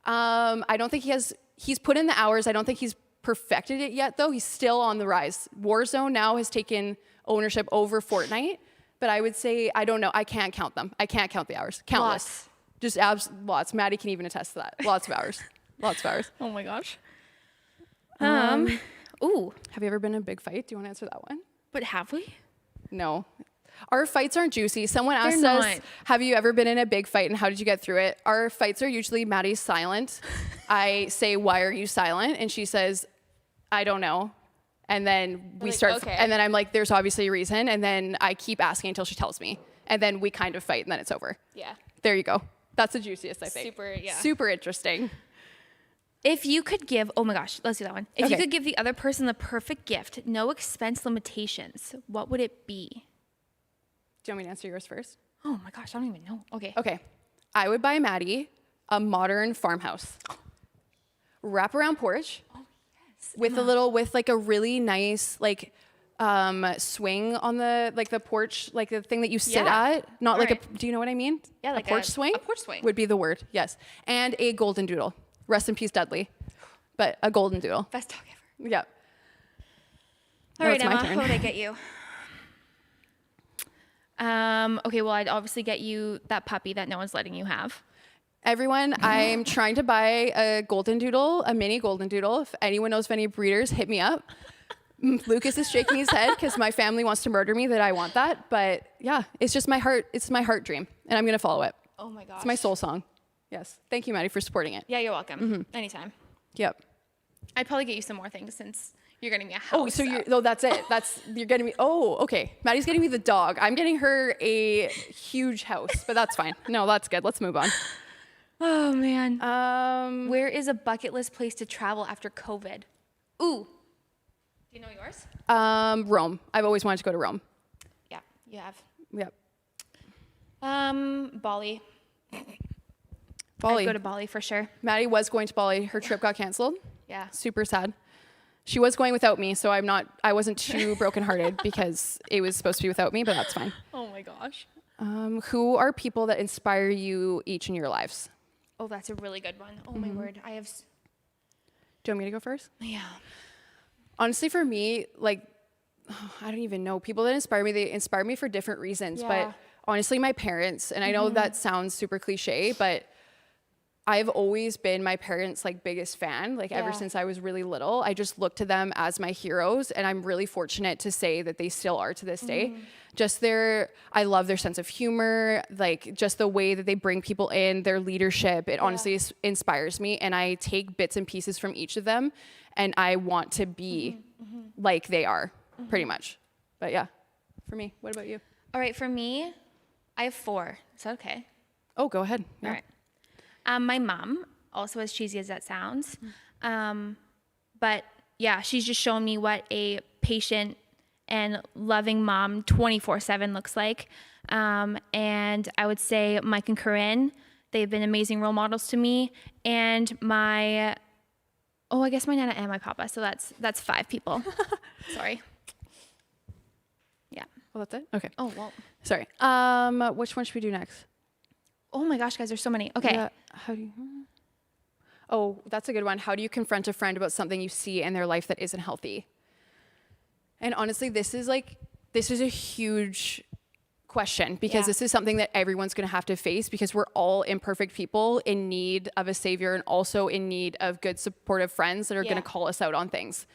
Speaker 1: I don't think he's put in the hours. I don't think he's perfected it yet, though. He's still on the rise. Warzone now has taken ownership over Fortnite, but I would say, I don't know. I can't count them. I can't count the hours. Countless. Just lots. Maddie can even attest to that. Lots of hours. Lots of hours.
Speaker 2: Oh my gosh.
Speaker 1: Ooh. Have you ever been in a big fight? Do you want to answer that one?
Speaker 2: But have we?
Speaker 1: No. Our fights aren't juicy. Someone asked
Speaker 2: They're
Speaker 1: us,
Speaker 2: not.
Speaker 1: have you ever been in a big fight and how did you get through it? Our fights are usually Maddie's silent. I say, why are you silent? And she says, I don't know. And then we start,
Speaker 2: okay.
Speaker 1: and then I'm like, there's obviously a reason. And then I keep asking until she tells me. And then we kind of fight and then it's over.
Speaker 2: Yeah.
Speaker 1: There you go. That's the juiciest, I think.
Speaker 2: Super, yeah.
Speaker 1: Super interesting.
Speaker 2: If you could give, oh my gosh, let's do that one. If you
Speaker 1: Okay.
Speaker 2: could give the other person the perfect gift, no expense limitations, what would it be?
Speaker 1: Do you want me to answer yours first?
Speaker 2: Oh my gosh, I don't even know. Okay.
Speaker 1: Okay. I would buy Maddie a modern farmhouse. Wraparound porch. With like a really nice, swing on the porch, like the thing that you sit
Speaker 2: Yeah.
Speaker 1: at. Not like
Speaker 2: Right.
Speaker 1: do you know what I mean?
Speaker 2: Yeah, like
Speaker 1: a porch swing?
Speaker 2: a porch swing.
Speaker 1: Would be the word, yes. And a golden doodle. Rest in peace, Dudley. But a golden doodle.
Speaker 2: Best dog ever.
Speaker 1: Yep.
Speaker 2: All
Speaker 1: Now
Speaker 2: right,
Speaker 1: it's my
Speaker 2: Emma,
Speaker 1: turn.
Speaker 2: what would I get you? Okay, well, I'd obviously get you that puppy that no one's letting you have.
Speaker 1: Everyone, I'm trying to buy a golden doodle, a mini golden doodle. If anyone knows of any breeders, hit me up. Lucas is shaking his head because my family wants to murder me that I want that. But yeah, it's just my heart. It's my heart dream, and I'm gonna follow it.
Speaker 2: Oh my gosh.
Speaker 1: It's my soul song. Yes. Thank you, Maddie, for supporting it.
Speaker 2: Yeah, you're welcome. Anytime.
Speaker 1: Yep.
Speaker 2: I'd probably get you some more things since you're getting me a house.
Speaker 1: Oh, so that's it. You're getting me. Oh, okay. Maddie's getting me the dog. I'm getting her a huge house, but that's fine. No, that's good. Let's move on.
Speaker 2: Oh man. Where is a bucket list place to travel after COVID? Ooh. Do you know yours?
Speaker 1: Rome. I've always wanted to go to Rome.
Speaker 2: Yeah, you have.
Speaker 1: Yep.
Speaker 2: Bali.
Speaker 1: Bali.
Speaker 2: I'd go to Bali for sure.
Speaker 1: Maddie was going to Bali. Her trip got canceled.
Speaker 2: Yeah.
Speaker 1: Super sad. She was going without me, so I wasn't too brokenhearted because it was supposed to be without me, but that's fine.
Speaker 2: Oh my gosh.
Speaker 1: Who are people that inspire you each in your lives?
Speaker 2: Oh, that's a really good one. Oh my word. I have.
Speaker 1: Do you want me to go first?
Speaker 2: Yeah.
Speaker 1: Honestly, for me, I don't even know. People that inspire me, they inspire me for different reasons.
Speaker 2: Yeah.
Speaker 1: But honestly, my parents, and I know that sounds super cliche, but I've always been my parents' biggest fan. Ever since I was really little, I just look to them as my heroes, and I'm really fortunate to say that they still are to this day. Just I love their sense of humor, just the way that they bring people in, their leadership. It honestly inspires me, and I take bits and pieces from each of them, and I want to be like they are, pretty much. But yeah, for me. What about you?
Speaker 2: All right, for me, I have 4. Is that okay?
Speaker 1: Oh, go ahead. Yeah.
Speaker 2: All right. My mom, also as cheesy as that sounds, but yeah, she's just shown me what a patient and loving mom 24/7 looks like. And I would say Mike and Corinne, they've been amazing role models to me. And I guess my Nana and my Papa. So that's 5 people. Sorry. Yeah.
Speaker 1: Well, that's it? Okay.
Speaker 2: Oh, well.
Speaker 1: Sorry. Which one should we do next?
Speaker 2: Oh my gosh, guys, there's so many. Okay.
Speaker 1: Yeah, Oh, that's a good one. How do you confront a friend about something you see in their life that isn't healthy? And honestly, this is a huge question because this is something that everyone's going to have to face because we're all imperfect people in need of a savior and also in need of good supportive friends that are going to call us out on things.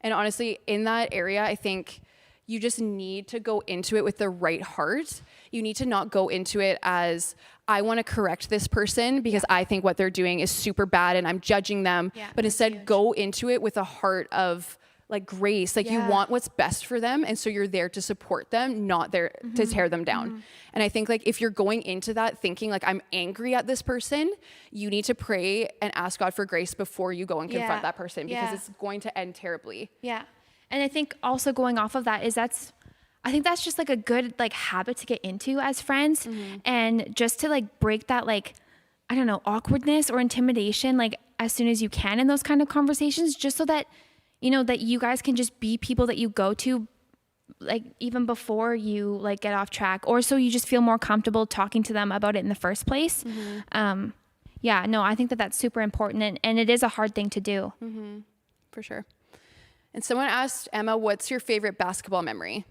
Speaker 1: And honestly, in that area, I think you just need to go into it with the right heart. You need to not go into it as, I want to correct this person because I think what they're doing is super bad and I'm judging them.
Speaker 2: Yeah,
Speaker 1: But
Speaker 2: that's
Speaker 1: instead
Speaker 2: huge.
Speaker 1: go into it with a heart of like grace. Like you
Speaker 2: Yeah.
Speaker 1: want what's best for them. And so you're there to support them, not there to tear them down. And I think like if you're going into that thinking like I'm angry at this person, you need to pray and ask God for grace before you go and confront that person because it's going to end terribly.
Speaker 2: Yeah. And I think also going off of that is I think that's just like a good like habit to get into as friends and just to like break that like, I don't know, awkwardness or intimidation like as soon as you can in those kind of conversations, just so that, you know, that you guys can just be people that you go to like even before you like get off track, or so you just feel more comfortable talking to them about it in the first place. Yeah, no, I think that that's super important and it is a hard thing to do.
Speaker 1: For sure. And someone asked Emma, what's your favorite basketball memory?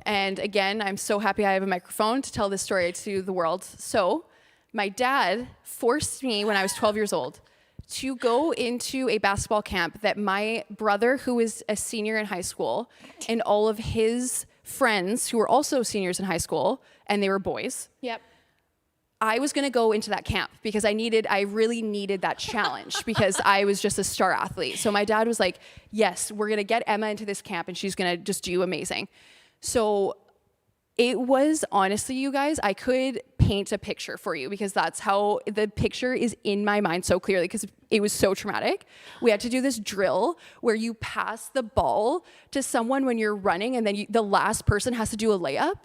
Speaker 1: And again, I'm so happy I have a microphone to tell this story to the world. So my dad forced me when I was 12 years old to go into a basketball camp that my brother, who was a senior in high school, and all of his friends who were also seniors in high school, and they were boys,
Speaker 2: Yep.
Speaker 1: I was going to go into that camp because I really needed that challenge because I was just a star athlete. So my dad was like, yes, we're going to get Emma into this camp and she's going to just do amazing. So it was honestly, you guys, I could paint a picture for you because that's how the picture is in my mind so clearly because it was so traumatic. We had to do this drill where you pass the ball to someone when you're running and then the last person has to do a layup.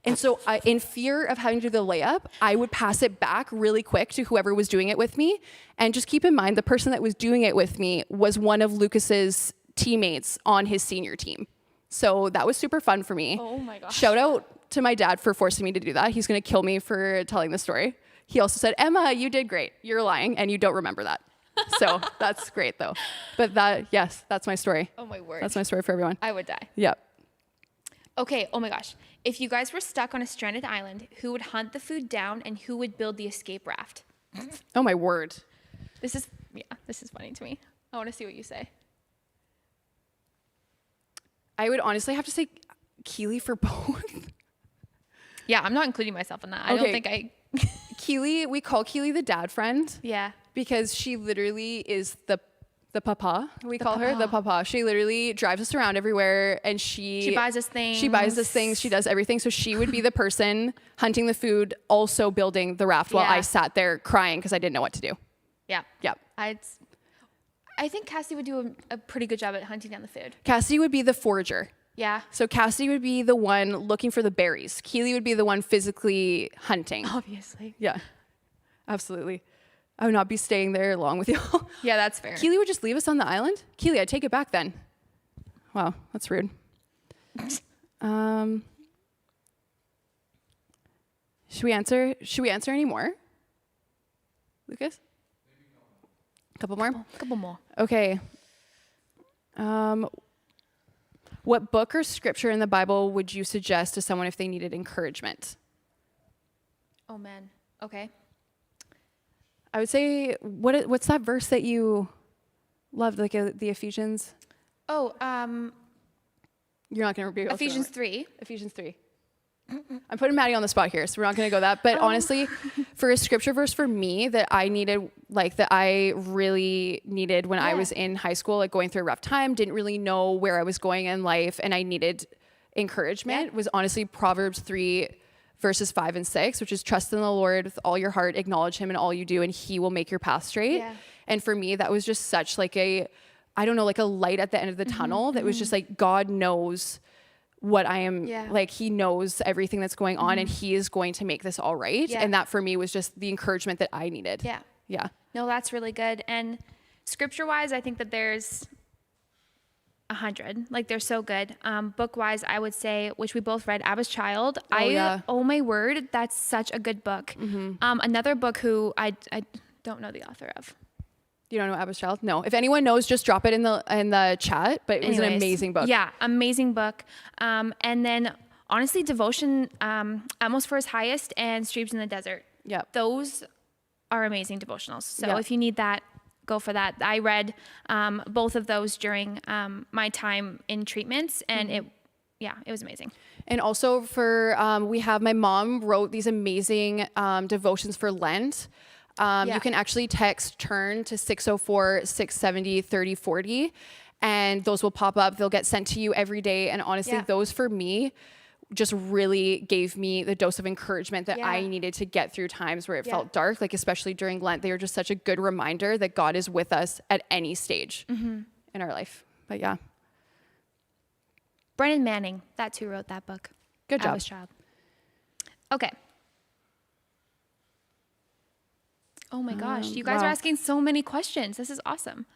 Speaker 1: And so in fear of having to do the layup, I would pass it back really quick to whoever was doing it with me. And just keep in mind, the person that was doing it with me was one of Lucas's teammates on his senior team. So that was super fun for me.
Speaker 2: Oh my gosh.
Speaker 1: Shout out to my dad for forcing me to do that. He's going to kill me for telling the story. He also said, Emma, you did great. You're lying and you don't remember that. So that's great though. But that's my story.
Speaker 2: Oh my word.
Speaker 1: That's my story for everyone.
Speaker 2: I would die.
Speaker 1: Yep.
Speaker 2: Okay, oh my gosh. If you guys were stuck on a stranded island, who would hunt the food down and who would build the escape raft?
Speaker 1: Oh my word.
Speaker 2: This is funny to me. I want to see what you say.
Speaker 1: I would honestly have to say Keely for both.
Speaker 2: Yeah, I'm not including myself in that. I don't think I...
Speaker 1: Keely, we call Keely the dad friend.
Speaker 2: Yeah.
Speaker 1: Because she literally is the papa. We call her the
Speaker 2: papa.
Speaker 1: papa. She literally drives us around everywhere and she
Speaker 2: buys us things.
Speaker 1: She buys us things. She does everything. So she would be the person hunting the food, also building the raft while I sat there crying because I didn't know what to do.
Speaker 2: Yeah.
Speaker 1: Yep.
Speaker 2: I think Cassie would do a pretty good job at hunting down the food.
Speaker 1: Cassie would be the forager.
Speaker 2: Yeah.
Speaker 1: So Cassie would be the one looking for the berries. Keely would be the one physically hunting.
Speaker 2: Obviously.
Speaker 1: Yeah, absolutely. I would not be staying there along with y'all.
Speaker 2: Yeah, that's fair.
Speaker 1: Keely would just leave us on the island. Keely, I'd take it back then. Wow, that's rude. Should we answer any more? Lucas? A couple more?
Speaker 2: Couple more.
Speaker 1: Okay. What book or scripture in the Bible would you suggest to someone if they needed encouragement?
Speaker 2: Oh man. Okay.
Speaker 1: I would say, what's that verse that you loved, like the Ephesians?
Speaker 2: Oh,
Speaker 1: You're not going to repeat
Speaker 2: Ephesians 3.
Speaker 1: Ephesians 3. I'm putting Maddie on the spot here, so we're not going to go that. But honestly, for a scripture verse for me that I needed, like that I really needed when I was in high school, like going through a rough time, didn't really know where I was going in life, and I needed encouragement, was honestly Proverbs 3, verses 5 and 6, which is trust in the Lord with all your heart, acknowledge him in all you do, and he will make your path straight. Yeah. And for me, that was just such like a light at the end of the tunnel that was just like, God knows what I am, like he knows everything that's going on and he is going to make this all right. And that for me was just the encouragement that I needed.
Speaker 2: Yeah.
Speaker 1: Yeah.
Speaker 2: No, that's really good. And scripture wise, I think that there's 100, like they're so good. Book wise, I would say, which we both read, Abba's Child. Oh my word. That's such a good book. Another book who I don't know the author of.
Speaker 1: You don't know Abba's Child? No. If anyone knows, just drop it in the chat. But it was an amazing book.
Speaker 2: Yeah, amazing book. And then honestly, Devotion, Atmost for His Highest and Streams in the Desert.
Speaker 1: Yeah.
Speaker 2: Those are amazing devotionals. So if you need that, go for that. I read both of those during my time in treatments, and it was amazing.
Speaker 1: And also we have, my mom wrote these amazing devotions for Lent. You can actually text turn to 604-670-3040, and those will pop up. They'll get sent to you every day. And honestly, those for me just really gave me the dose of encouragement that I needed to get through times where it felt dark, like especially during Lent. They were just such a good reminder that God is with us at any stage in our life. But yeah.
Speaker 2: Brennan Manning, that's who wrote that book.
Speaker 1: Good job.
Speaker 2: I was child. Okay. Oh my gosh, you guys are asking so many questions. This is awesome.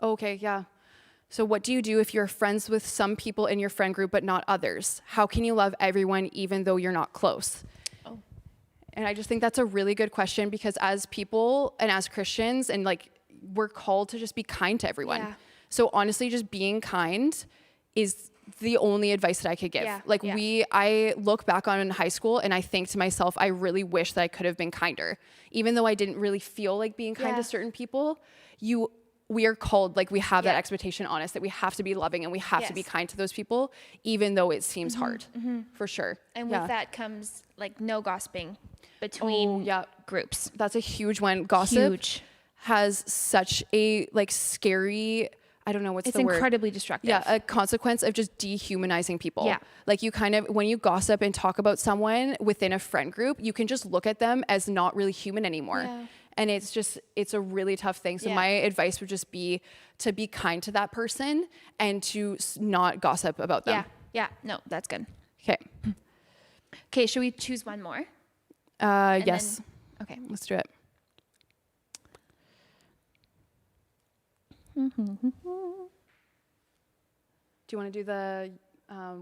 Speaker 1: Okay, yeah. So what do you do if you're friends with some people in your friend group but not others? How can you love everyone even though you're not close?
Speaker 2: Oh.
Speaker 1: And I just think that's a really good question, because as people and as Christians, and like, we're called to just be kind to everyone.
Speaker 2: Yeah.
Speaker 1: So honestly, just being kind is the only advice that I could give. I look back on in high school and I think to myself, I really wish that I could have been kinder. Even though I didn't really feel like being kind to certain people, we are called, like, we have that expectation on us that we have to be loving and we have to be kind to those people, even though it seems hard, for sure.
Speaker 2: And with that comes like no gossiping between groups.
Speaker 1: That's a huge one. Gossip has such a like scary, I don't know what's the word.
Speaker 2: It's incredibly destructive.
Speaker 1: Yeah, a consequence of just dehumanizing people. Yeah. Like, you kind of, when you gossip and talk about someone within a friend group, you can just look at them as not really human anymore. Yeah. And it's a really tough thing. So my advice would just be to be kind to that person and to not gossip about them.
Speaker 2: Yeah. No, that's good.
Speaker 1: Okay.
Speaker 2: Okay, should we choose one more?
Speaker 1: Yes.
Speaker 2: Okay.
Speaker 1: Let's do it. Do you want to do the,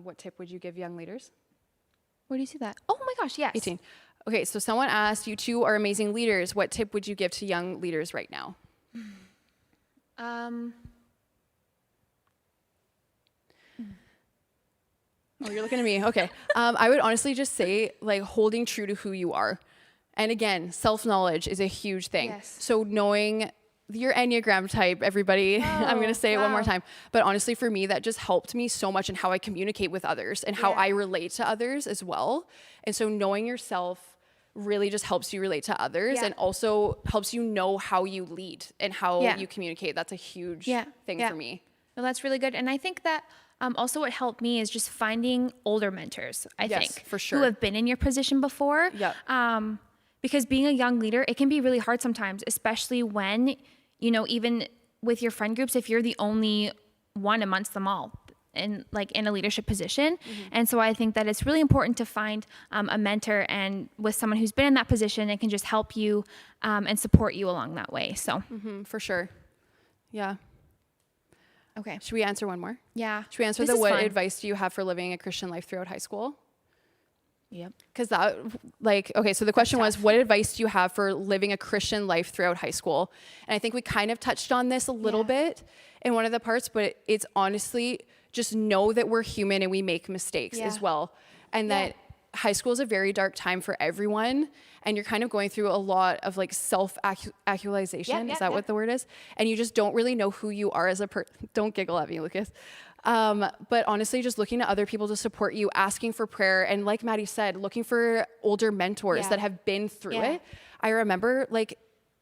Speaker 1: what tip would you give young leaders?
Speaker 2: Where do you see that? Oh my gosh, yes.
Speaker 1: 18. Okay, so someone asked, you two are amazing leaders. What tip would you give to young leaders right now? Oh, you're looking at me. Okay. I would honestly just say, like, holding true to who you are. And again, self-knowledge is a huge thing. Yes. So knowing your Enneagram type, everybody, I'm going to say it one more time. But honestly, for me, that just helped me so much in how I communicate with others and how I relate to others as well. And so knowing yourself really just helps you relate to others and also helps you know how you lead and how you communicate. That's a huge thing for me.
Speaker 2: Well, that's really good. And I think that also what helped me is just finding older mentors, I think,
Speaker 1: for sure,
Speaker 2: who have been in your position before. Because being a young leader, it can be really hard sometimes, especially when, you know, even with your friend groups, if you're the only one amongst them all in a leadership position. And so I think that it's really important to find a mentor and with someone who's been in that position and can just help you and support you along that way. So
Speaker 1: for sure. Yeah.
Speaker 2: Okay.
Speaker 1: Should we answer one more?
Speaker 2: Yeah.
Speaker 1: Should we answer what advice do you have for living a Christian life throughout high school?
Speaker 2: Yep.
Speaker 1: Because that, like, okay, so the question was, what advice do you have for living a Christian life throughout high school? And I think we kind of touched on this a little bit in one of the parts, but it's honestly just know that we're human and we make mistakes as well. And that high school is a very dark time for everyone. And you're kind of going through a lot of like self-actualization. Is that what the word is? And you just don't really know who you are as a person. Don't giggle at me, Lucas. But honestly, just looking to other people to support you, asking for prayer. And like Maddie said, looking for older mentors that have been through it. I remember like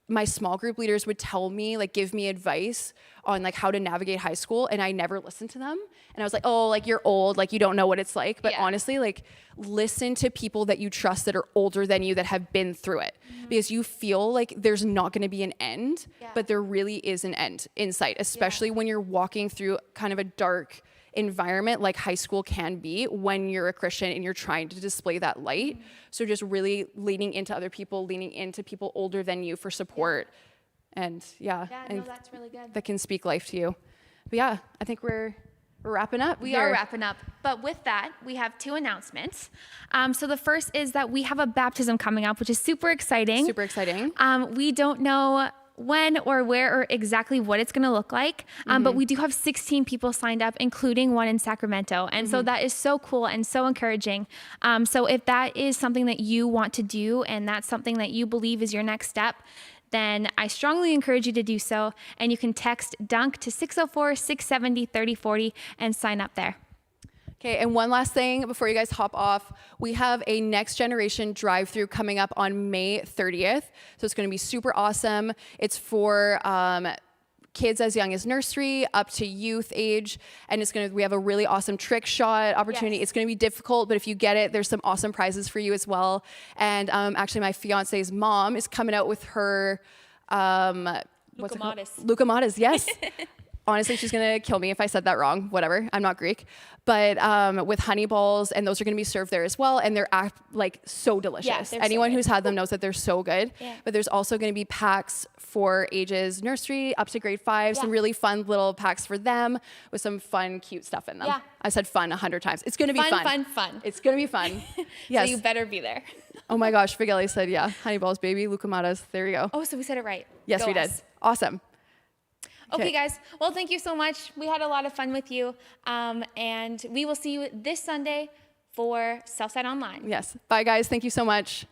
Speaker 1: my small group leaders would tell me, like, give me advice on like how to navigate high school. And I never listened to them. And I was like, oh, like, you're old, like, you don't know what it's like. But honestly, like, listen to people that you trust that are older than you, that have been through it, because you feel like there's not going to be an end, but there really is an end in sight, especially when you're walking through kind of a dark environment like high school can be when you're a Christian and you're trying to display that light. So just really leaning into other people, leaning into people older than you for support. And and
Speaker 2: that's really good.
Speaker 1: That can speak life to you. But yeah, I think we're wrapping up.
Speaker 2: We are wrapping up. But with that, we have two announcements. So the first is that we have a baptism coming up, which is super exciting.
Speaker 1: Super exciting.
Speaker 2: We don't know when or where or exactly what it's going to look like. But we do have 16 people signed up, including one in Sacramento. And so that is so cool and so encouraging. So if that is something that you want to do and that's something that you believe is your next step, then I strongly encourage you to do so. And you can text DUNK to 604-670-3040 and sign up there.
Speaker 1: Okay, and one last thing before you guys hop off. We have a next generation drive-through coming up on May 30th. So it's going to be super awesome. It's for kids as young as nursery up to youth age, and we have a really awesome trick shot opportunity.
Speaker 2: Yes.
Speaker 1: It's going to be difficult, but if you get it, there's some awesome prizes for you as well. And actually, my fiance's mom is coming out with her what's it called? Luca Modis, yes. Honestly, she's gonna kill me if I said that wrong. Whatever, I'm not Greek. But with honey balls, and those are gonna be served there as well, and they're like so delicious.
Speaker 2: Yeah,
Speaker 1: Anyone
Speaker 2: so
Speaker 1: who's had them knows that they're so good.
Speaker 2: Yeah.
Speaker 1: But there's also gonna be packs for ages nursery up to grade 5, some really fun little packs for them with some fun, cute stuff in them.
Speaker 2: Yeah.
Speaker 1: I said fun 100 times. It's gonna be fun.
Speaker 2: Fun.
Speaker 1: It's gonna be fun. Yes.
Speaker 2: So you better be there.
Speaker 1: Oh my gosh, Figelli said, yeah, honey balls, baby, Luca Modis. There you go.
Speaker 2: Oh, so we said it right.
Speaker 1: Yes,
Speaker 2: Go
Speaker 1: we did.
Speaker 2: us.
Speaker 1: Awesome.
Speaker 2: Okay, guys. Well, thank you so much. We had a lot of fun with you. And we will see you this Sunday for Southside Online.
Speaker 1: Yes. Bye, guys. Thank you so much.